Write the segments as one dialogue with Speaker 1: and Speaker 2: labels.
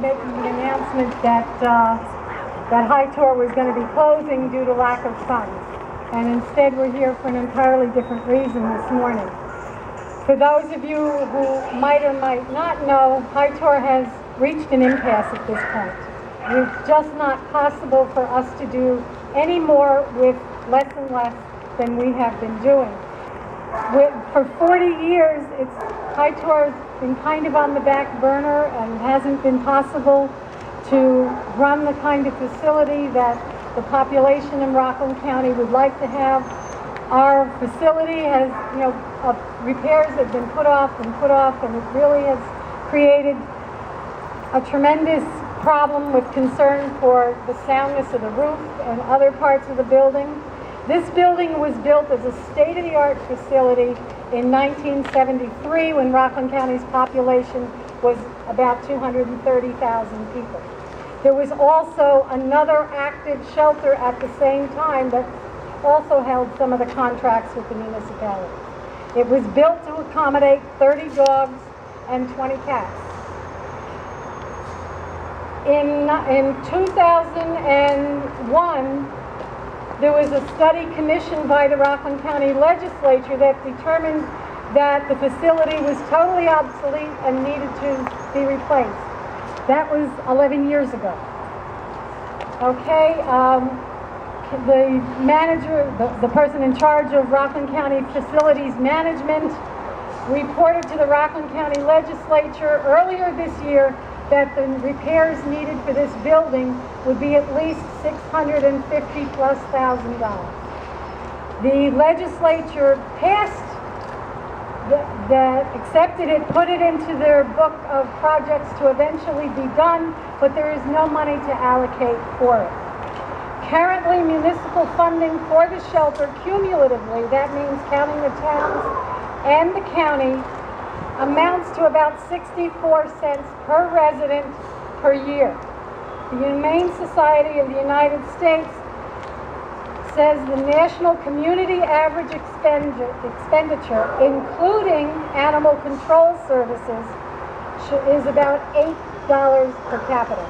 Speaker 1: making the announcement that that High Tor was going to be closing due to lack of funds. And instead we're here for an entirely different reason this morning. For those of you who might or might not know, High Tor has reached an impasse at this point. It's just not possible for us to do any more with less and less than we have been doing. For 40 years, High Tor's been kind of on the back burner, and it hasn't been possible to run the kind of facility that the population in Rockland County would like to have. Our facility has, repairs have been put off, and it really has created a tremendous problem with concern for the soundness of the roof and other parts of the building. This building was built as a state-of-the-art facility in 1973 when Rockland County's population was about 230,000 people. There was also another active shelter at the same time that also held some of the contracts with the municipality. It was built to accommodate 30 dogs and 20 cats. In 2001, there was a study commissioned by the Rockland County legislature that determined that the facility was totally obsolete and needed to be replaced. That was 11 years ago. Okay, the manager, the person in charge of Rockland County Facilities Management reported to the Rockland County legislature earlier this year that the repairs needed for this building would be at least $650,000+. The legislature passed that, accepted it, put it into their book of projects to eventually be done, but there is no money to allocate for it. Currently, municipal funding for the shelter cumulatively, that means counting the towns and the county, amounts to about 64 cents per resident per year. The Humane Society of the United States says the national community average expenditure, including animal control services, is about $8 per capita.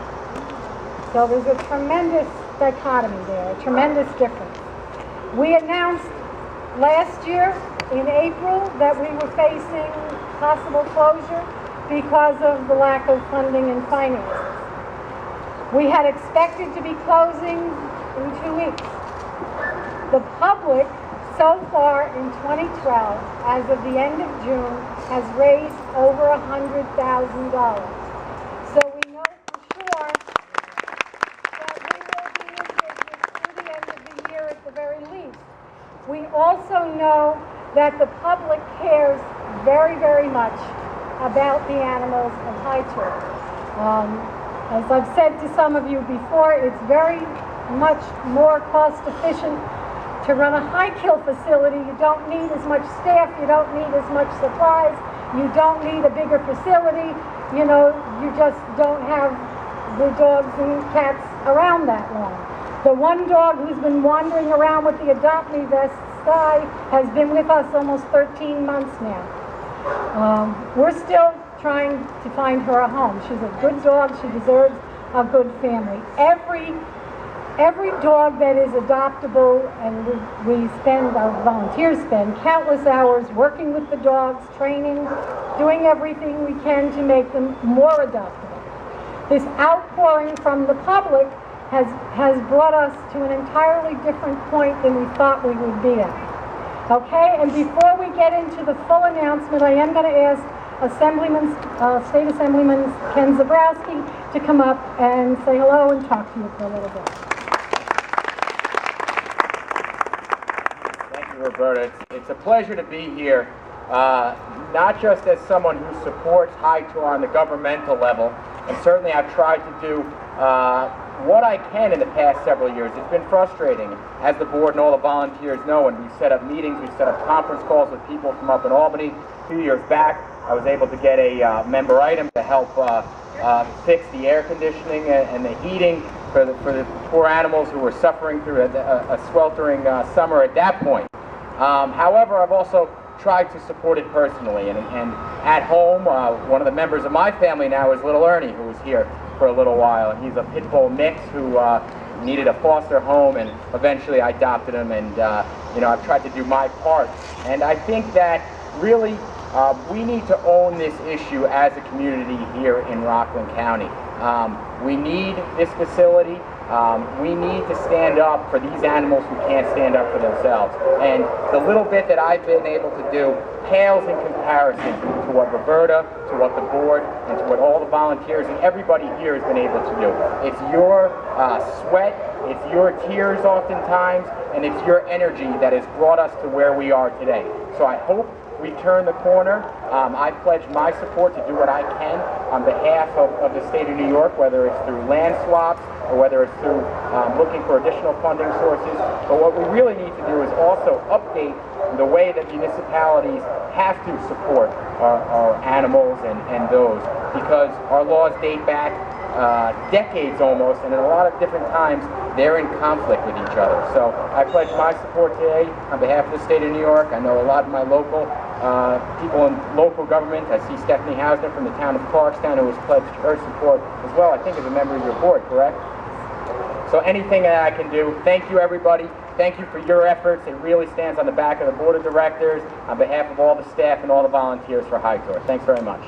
Speaker 1: So there's a tremendous dichotomy there, a tremendous difference. We announced last year in April that we were facing possible closure because of the lack of funding and finances. We had expected to be closing in 2 weeks. The public, so far in 2012, as of the end of June, has raised over $100,000. So we know for sure that we will be in business through the end of the year at the very least. We also know that the public cares very, very much about the animals of High Tor. As I've said to some of you before, it's very much more cost efficient to run a high-kill facility. You don't need as much staff, you don't need as much supplies, you don't need a bigger facility, you just don't have the dogs and cats around that long. The one dog who's been wandering around with the Adopt Me vest, Sky, has been with us almost 13 months now. We're still trying to find her a home. She's a good dog, she deserves a good family. Every dog that is adoptable, and our volunteers spend countless hours working with the dogs, training, doing everything we can to make them more adoptable. This outpouring from the public has brought us to an entirely different point than we thought we would be at. Okay, and before we get into the full announcement, I am going to ask State Assemblyman Ken Zabrowski to come up and say hello and talk to you for a little bit.
Speaker 2: Thank you, Roberta. It's a pleasure to be here, not just as someone who supports High Tor on the governmental level, and certainly I've tried to do what I can in the past several years. It's been frustrating, as the board and all the volunteers know, and we've set up meetings, we've set up conference calls with people from up in Albany. 2 years back, I was able to get a member item to help fix the air conditioning and the heating for the poor animals who were suffering through a sweltering summer at that point. However, I've also tried to support it personally, and at home, one of the members of my family now is little Ernie, who was here for a little while. He's a pit bull mix who needed a foster home, and eventually I adopted him, and you know, I've tried to do my part. And I think that really we need to own this issue as a community here in Rockland County. We need this facility. We need to stand up for these animals who can't stand up for themselves. And the little bit that I've been able to do pales in comparison to what Roberta, to what the board, and to what all the volunteers and everybody here has been able to do. It's your sweat, it's your tears oftentimes, and it's your energy that has brought us to where we are today. So I hope we turn the corner. I pledge my support to do what I can on behalf of the state of New York, whether it's through land swaps or whether it's through looking for additional funding sources. But what we really need to do is also update the way that municipalities have to support our animals and those, because our laws date back decades almost, and in a lot of different times they're in conflict with each other. So I pledge my support today on behalf of the state of New York. I know a lot of my local people in local government. I see Stephanie Hausner from the town of Clarkstown, who has pledged her support as well, I think as a member of your board, correct? So anything that I can do, thank you everybody. Thank you for your efforts. It really stands on the back of the board of directors, on behalf of all the staff and all the volunteers for High Tor. Thanks very much.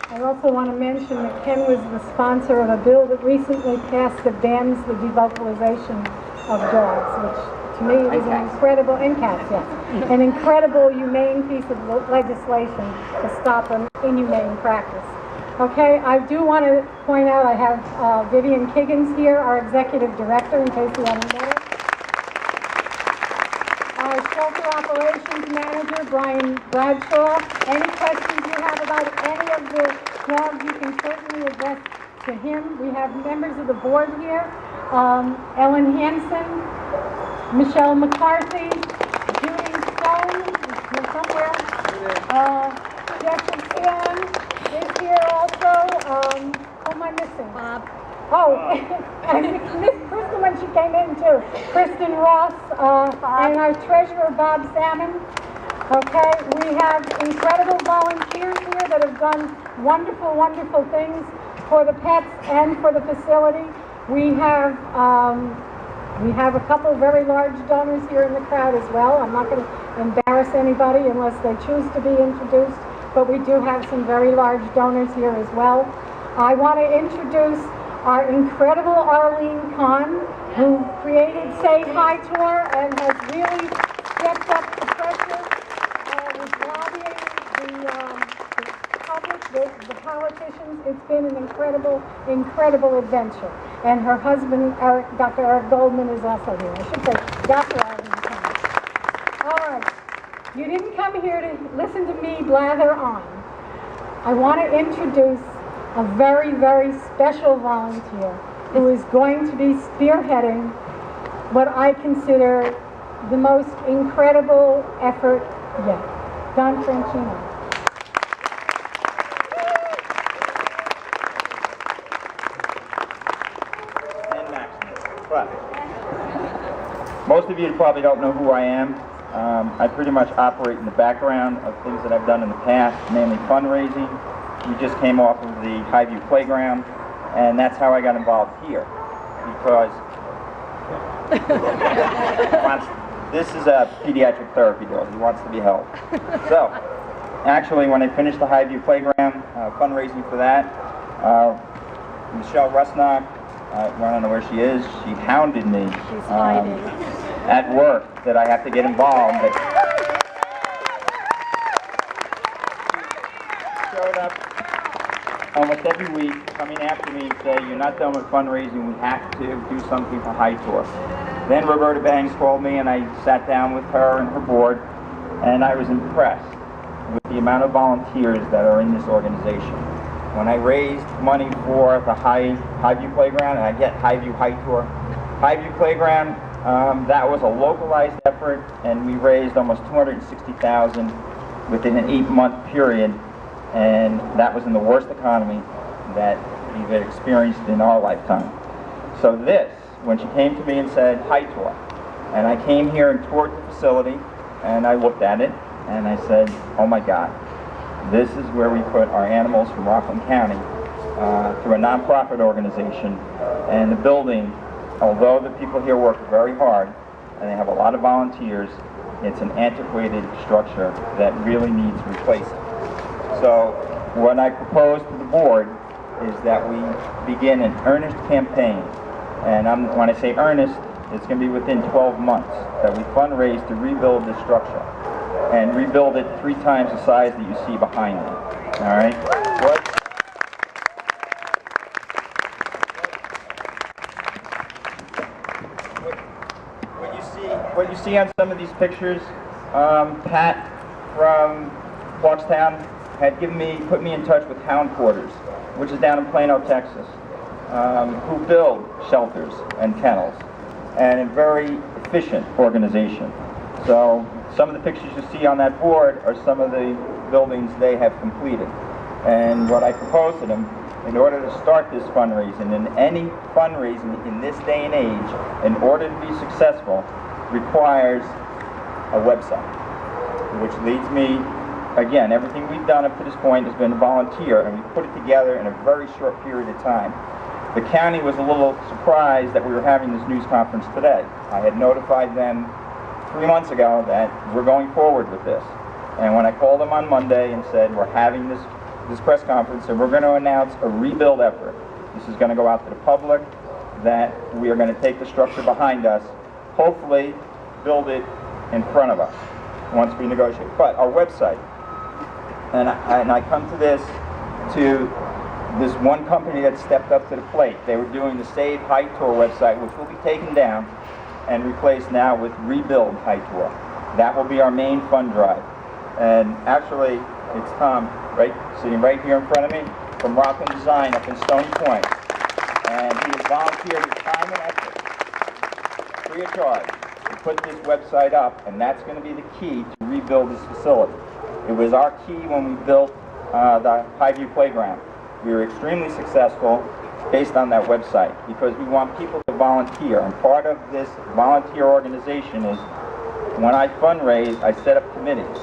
Speaker 1: I also want to mention that Ken was the sponsor of a bill that recently passed that bans the devocalization of dogs, which to me is an incredible, and cats, yes, an incredible humane piece of legislation to stop an inhumane practice. Okay, I do want to point out I have Vivian Kiggins here, our executive director, in case you haven't met her. Our shelter operations manager, Brian Bradshaw. Any questions you have about any of the dogs, you can certainly address to him. We have members of the board here, Ellen Hansen, Michelle McCarthy, Judy Stone, is somewhere, Jeffrey Seon is here also. Who am I missing? Bob. Oh, and Miss Kristen when she came in too. Kristen Ross, and our treasurer, Bob Salmon. Okay, we have incredible volunteers here that have done wonderful, wonderful things for the pets and for the facility. We have a couple very large donors here in the crowd as well. I'm not going to embarrass anybody unless they choose to be introduced, but we do have some very large donors here as well. I want to introduce our incredible Arlene Kahn, who created Say High Tor and has really stepped up the pressure with lobbying the public, the politicians. It's been an incredible, incredible adventure. And her husband, Dr. Eric Goldman, is also here. I should say Dr. Arlene Kahn. All right. You didn't come here to listen to me blather on. I want to introduce a very, very special volunteer who is going to be spearheading what I consider the most incredible effort yet. Don Franchino.
Speaker 3: And Maximus. But most of you probably don't know who I am. I pretty much operate in the background of things that I've done in the past, mainly fundraising. We just came off of the Highview Playground, and that's how I got involved here. Because this is a pediatric therapy dog. He wants to be held. So, actually, when I finished the Highview Playground, fundraising for that, Michelle Rusnock, I don't know where she is, she hounded me at work that I have to get involved. She showed up almost every week, coming after me and say, "You're not done with fundraising, we have to do something for High Tor." Then Roberta Banks called me and I sat down with her and her board, and I was impressed with the amount of volunteers that are in this organization. When I raised money for the Highview Playground, and I get Highview High Tor, Highview Playground, that was a localized effort, and we raised almost $260,000 within an 8-month period, and that was in the worst economy that we've experienced in our lifetime. So this, when she came to me and said, High Tor, and I came here and toured the facility, and I looked at it, and I said, oh my God, This is where we put our animals from Rockland County through a nonprofit organization. And the building, although the people here work very hard and they have a lot of volunteers, it's an antiquated structure that really needs replacing. So what I propose to the board is that we begin an earnest campaign. And when I say earnest, it's going to be within 12 months that we fundraise to rebuild this structure and rebuild it 3 times the size that you see behind me. All right? What you see on some of these pictures, Pat from Clarkstown had put me in touch with Hound Quarters, which is down in Plano, Texas, who build shelters and kennels, and a very efficient organization. So some of the pictures you see on that board are some of the buildings they have completed. And what I propose to them, in order to start this fundraising, and any fundraising in this day and age, in order to be successful, requires a website, which leads me, again, everything we've done up to this point has been volunteer, and we put it together in a very short period of time. The county was a little surprised that we were having this news conference today. I had notified them 3 months ago that we're going forward with this. And when I called them on Monday and said we're having this press conference and we're going to announce a rebuild effort, this is going to go out to the public, that we are going to take the structure behind us, hopefully build it in front of us once we negotiate. But our website, and I come to this one company that stepped up to the plate. They were doing the Save High Tour website, which will be taken down and replaced now with Rebuild High Tour. That will be our main fund drive. And actually, it's Tom, sitting right here in front of me, from Rockland Design up in Stony Point. And he has volunteered his time and effort, free of charge, to put this website up, and that's going to be the key to rebuild this facility. It was our key when we built the Highview Playground. We were extremely successful based on that website because we want people to volunteer. And part of this volunteer organization is when I fundraise, I set up committees,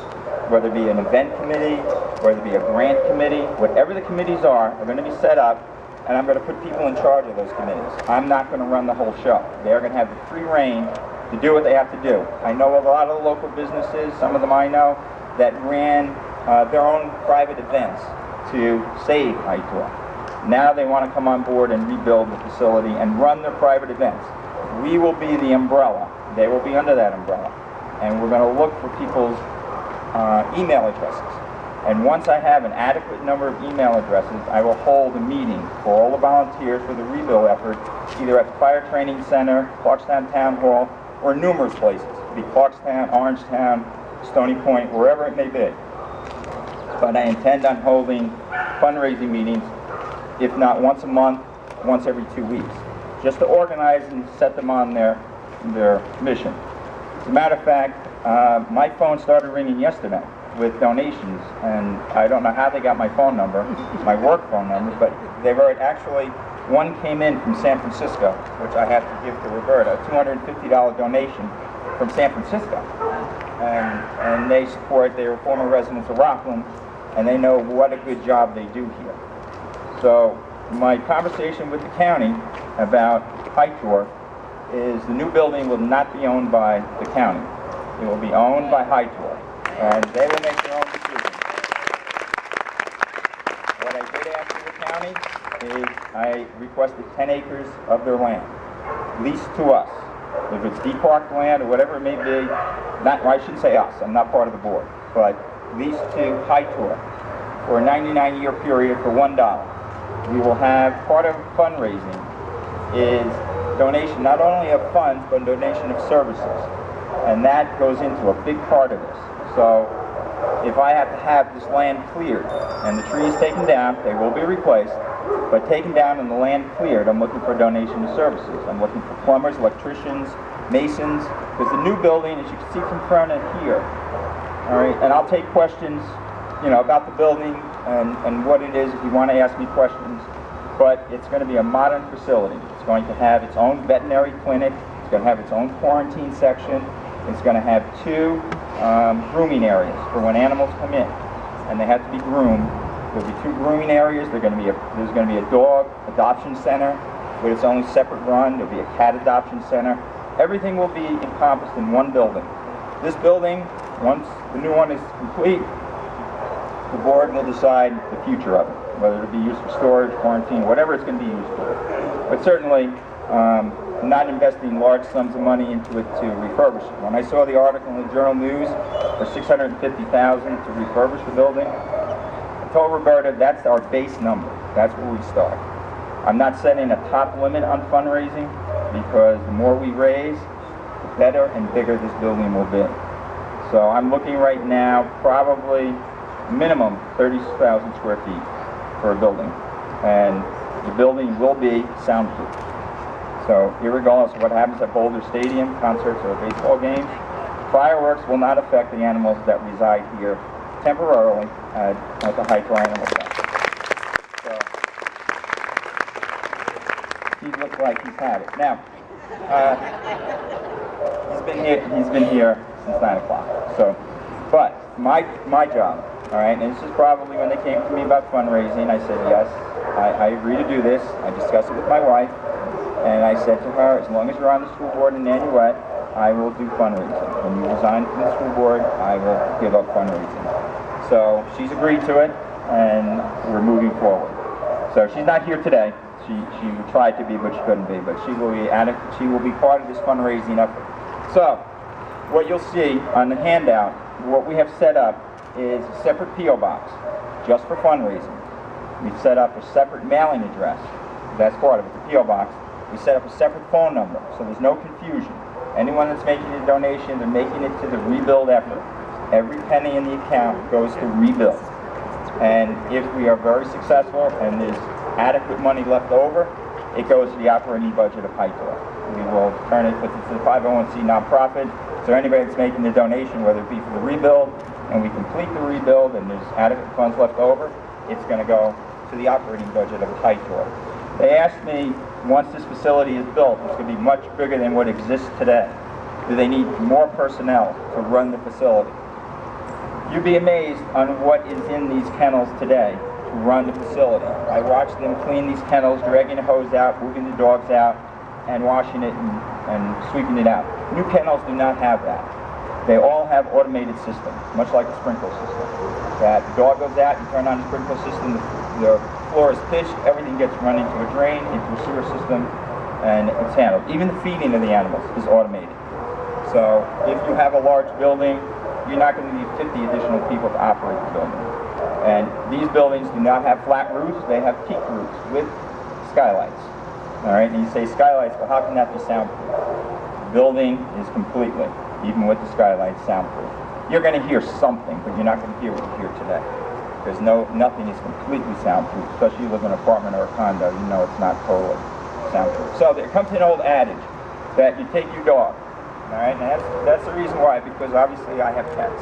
Speaker 3: whether it be an event committee, whether it be a grant committee, whatever the committees are going to be set up, and I'm going to put people in charge of those committees. I'm not going to run the whole show. They're going to have the free reign to do what they have to do. I know a lot of the local businesses, some of them I know, that ran their own private events to save High Tour. Now they want to come on board and rebuild the facility and run their private events. We will be the umbrella. They will be under that umbrella. And we're going to look for people's email addresses. And once I have an adequate number of email addresses, I will hold a meeting for all the volunteers for the rebuild effort, either at the Fire Training Center, Clarkstown Town Hall, or numerous places. It could be Clarkstown, Orangetown, Stony Point, wherever it may be. But I intend on holding fundraising meetings, if not once a month, once every 2 weeks, just to organize and set them on their mission. As a matter of fact, my phone started ringing yesterday with donations, and I don't know how they got my phone number, my work phone number, but they were actually, one came in from San Francisco, which I have to give to Roberta, a $250 donation from San Francisco. And they are former residents of Rockland, and they know what a good job they do here. So my conversation with the county about High Tour is the new building will not be owned by the county. It will be owned by High Tour, and they will make their own decisions. What I did ask of the county is I requested 10 acres of their land, leased to us. If it's deparked land or whatever it may be, I shouldn't say us, I'm not part of the board, but leased to High Tour for a 99-year period for $1. We will have part of fundraising is donation not only of funds, but donation of services. And that goes into a big part of this. So if I have to have this land cleared and the trees taken down, they will be replaced, but taken down and the land cleared, I'm looking for donation of services. I'm looking for plumbers, electricians, masons, because the new building, as you can see from front and here, all right, and I'll take questions, about the building and what it is if you want to ask me questions, but it's going to be a modern facility. It's going to have its own veterinary clinic, it's going to have its own quarantine section, it's going to have 2 grooming areas for when animals come in. and they have to be groomed. There'll be 2 grooming areas. There's going to be a dog adoption center, with its own separate run. There'll be a cat adoption center. Everything will be encompassed in one building. This building, once the new one is complete, the board will decide the future of it, whether it be used for storage, quarantine, whatever it's going to be used for. But certainly, not investing large sums of money into it to refurbish it. When I saw the article in the Journal News for $650,000 to refurbish the building, I told Roberta that's our base number. That's where we start. I'm not setting a top limit on fundraising, because the more we raise, the better and bigger this building will be. So I'm looking right now, probably minimum 30,000 square feet for a building. And the building will be soundproof. So irregardless of what happens at Boulder Stadium, concerts or baseball games, fireworks will not affect the animals that reside here temporarily at the High Tor Animal Center. So he looks like he's had it. Now, he's been here since 9 o'clock. So, but my job, all right, and this is probably when they came to me about fundraising. I said yes, I agree to do this. I discussed it with my wife. And I said to her, as long as you're on the school board in Nanuet, I will do fundraising. When you resign from the school board, I will give up fundraising. So she's agreed to it, and we're moving forward. So she's not here today. She tried to be, but she couldn't be. But she will be part of this fundraising effort. So what you'll see on the handout, what we have set up is a separate P.O. box just for fundraising. We've set up a separate mailing address. That's part of it, the P.O. box. We set up a separate phone number, so there's no confusion. Anyone that's making a donation, they're making it to the rebuild effort. Every penny in the account goes to rebuild. And if we are very successful and there's adequate money left over, it goes to the operating budget of High Tor. We will turn it, because it's a 501c nonprofit, so anybody that's making the donation, whether it be for the rebuild, and we complete the rebuild and there's adequate funds left over, it's going to go to the operating budget of High Tor. They asked me, once this facility is built, it's going to be much bigger than what exists today. Do they need more personnel to run the facility? You'd be amazed on what is in these kennels today to run the facility. I watched them clean these kennels, dragging the hose out, moving the dogs out, and washing it and sweeping it out. New kennels do not have that. They all have automated systems, much like a sprinkler system. That the dog goes out, you turn on the sprinkler system, the floor is pitched, everything gets run into a drain, into a sewer system, and it's handled. Even the feeding of the animals is automated. So if you have a large building, you're not going to need 50 additional people to operate the building. And these buildings do not have flat roofs, they have peak roofs with skylights. All right, and you say skylights, but how can that be soundproof? The building is completely, even with the skylights, soundproof. You're going to hear something, but you're not going to hear what you hear today. Because nothing is completely soundproof, especially if you live in an apartment or a condo, you know it's not totally soundproof. So there comes an old adage that you take your dog, all right, and that's the reason why, because obviously I have pets.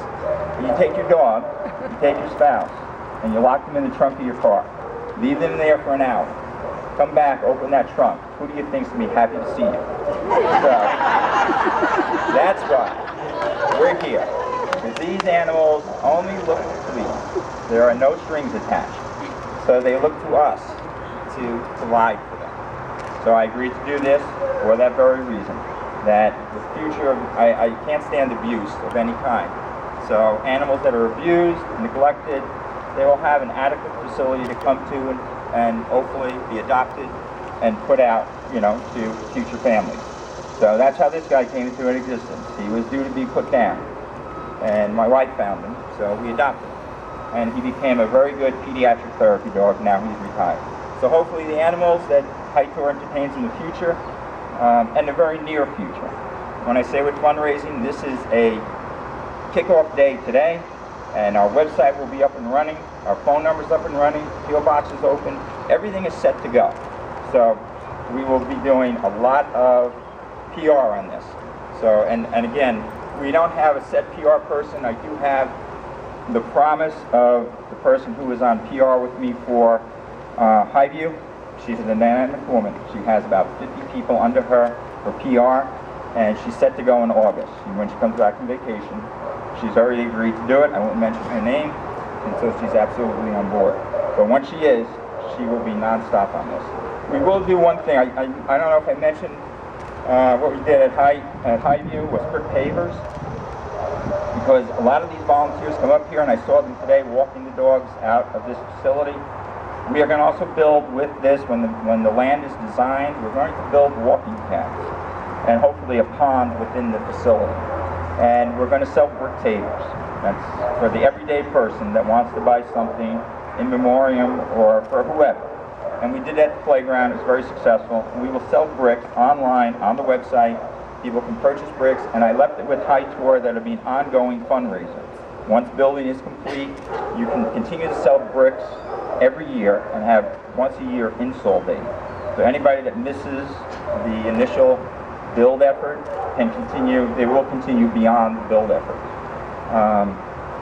Speaker 3: You take your dog, you take your spouse, and you lock them in the trunk of your car. Leave them there for an hour. Come back, open that trunk. Who do you think's going to be happy to see you? So, that's why we're here. Because these animals only look to please. There are no strings attached. So they look to us to provide for them. So I agreed to do this for that very reason. That the future of, I can't stand abuse of any kind. So animals that are abused, neglected, they will have an adequate facility to come to and hopefully be adopted and put out, to future families. So that's how this guy came into existence. He was due to be put down. And my wife found him, so we adopted him. And he became a very good pediatric therapy dog. Now he's retired. So hopefully the animals that High Tor entertains in the future, and the very near future. When I say with fundraising, this is a kickoff day today, and our website will be up and running, our phone number's up and running, PO box is open, everything is set to go. So we will be doing a lot of PR on this. So, and again, we don't have a set PR person. I do have the promise of the person who was on PR with me for Highview. She's a dynamic woman. She has about 50 people under her for PR, and she's set to go in August. And when she comes back from vacation, she's already agreed to do it. I won't mention her name, until she's absolutely on board. But once she is, she will be nonstop on this. We will do one thing. I don't know if I mentioned what we did at Highview was brick pavers, because a lot of these volunteers come up here, and I saw them today walking the dogs out of this facility. We are going to also build with this, when the land is designed, we're going to build walking paths and hopefully a pond within the facility. And we're going to sell brick pavers. That's for the everyday person that wants to buy something in memoriam or for whoever. And we did that at the playground. It was very successful. We will sell bricks online on the website. People can purchase bricks, and I left it with High Tour that will be an ongoing fundraiser. Once building is complete, you can continue to sell bricks every year and have once a year install date. So anybody that misses the initial build effort can continue, they will continue beyond the build effort.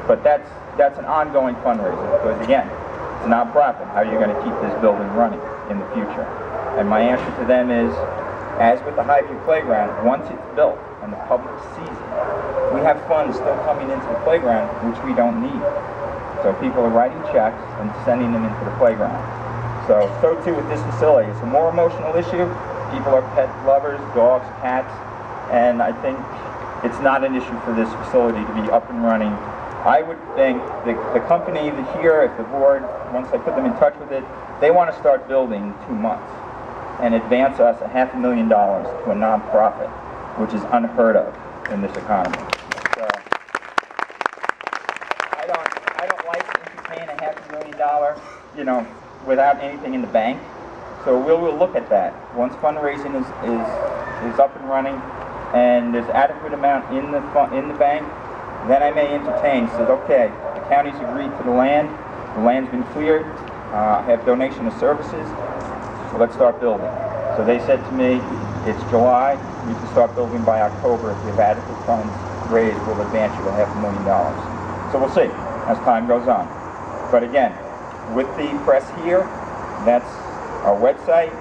Speaker 3: But that's an ongoing fundraiser, because again, it's a nonprofit. How are you going to keep this building running in the future? And my answer to them is, as with the Highview Playground, once it's built and the public sees it, we have funds still coming into the playground which we don't need. So people are writing checks and sending them into the playground. So too with this facility. It's a more emotional issue. People are pet lovers, dogs, cats, and I think it's not an issue for this facility to be up and running. I would think the company here, if the board, once I put them in touch with it, they want to start building in 2 months and advance us $500,000 to a nonprofit, which is unheard of in this economy. So I don't like entertaining $500,000, you know, without anything in the bank. So we'll look at that once fundraising is up and running, and there's adequate amount in the bank. Then I may entertain. Says, okay, the county's agreed to the land's been cleared. I have donation of services, so let's start building. So they said to me, it's July, we can start building by October. If we have adequate funds raised, we'll advance you $500,000. So we'll see as time goes on. But again, with the press here, that's our website,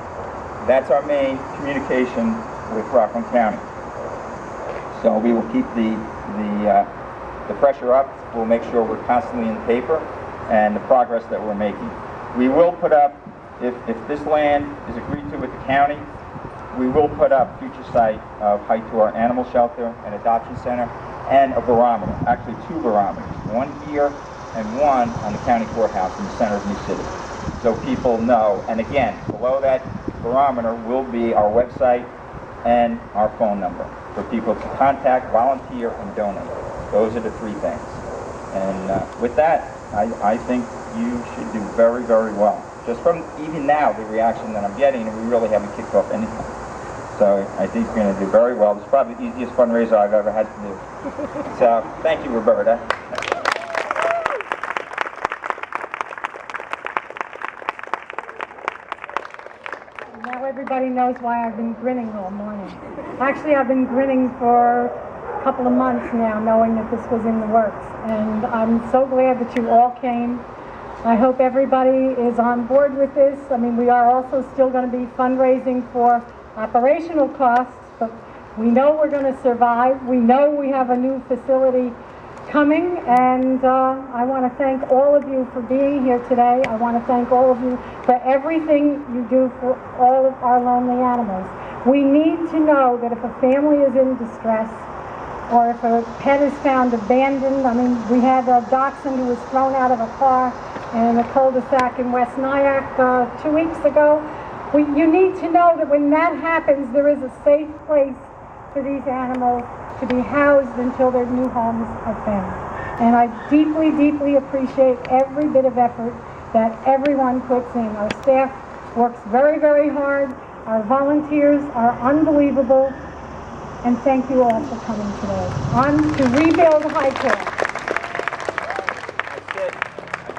Speaker 3: that's our main communication with Rockland County. So we will keep the pressure up. We'll make sure we're constantly in the paper and the progress that we're making. We will put up, if this land is agreed to with the county, we will put up future site of High Tour Animal Shelter and Adoption Center and a barometer, actually 2 barometers, one here and one on the county courthouse in the center of New City. So people know, and again, below that barometer will be our website and our phone number for people to contact, volunteer, and donate. Those are the 3 things. And with that, I think you should do very, very well. Just from even now, the reaction that I'm getting, and we really haven't kicked off anything. So I think you're going to do very well. This is probably the easiest fundraiser I've ever had to do. So thank you, Roberta.
Speaker 1: Now everybody knows why I've been grinning all morning. Actually, I've been grinning for a couple of months now, knowing that this was in the works. And I'm so glad that you all came. I hope everybody is on board with this. I mean, we are also still going to be fundraising for operational costs, but we know we're going to survive. We know we have a new facility coming, and I want to thank all of you for being here today. I want to thank all of you for everything you do for all of our lonely animals. We need to know that if a family is in distress, or if a pet is found abandoned. I mean, we had a dachshund who was thrown out of a car in a cul-de-sac in West Nyack 2 weeks ago. You need to know that when that happens, there is a safe place for these animals to be housed until their new homes are found. And I deeply, deeply appreciate every bit of effort that everyone puts in. Our staff works very, very hard. Our volunteers are unbelievable. And thank you all for coming today. On to rebuild High Tour.
Speaker 3: I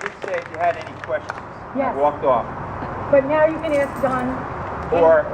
Speaker 3: did say if you had any questions.
Speaker 1: Yes.
Speaker 3: I walked off.
Speaker 1: But now you can ask Don.
Speaker 3: Sorry.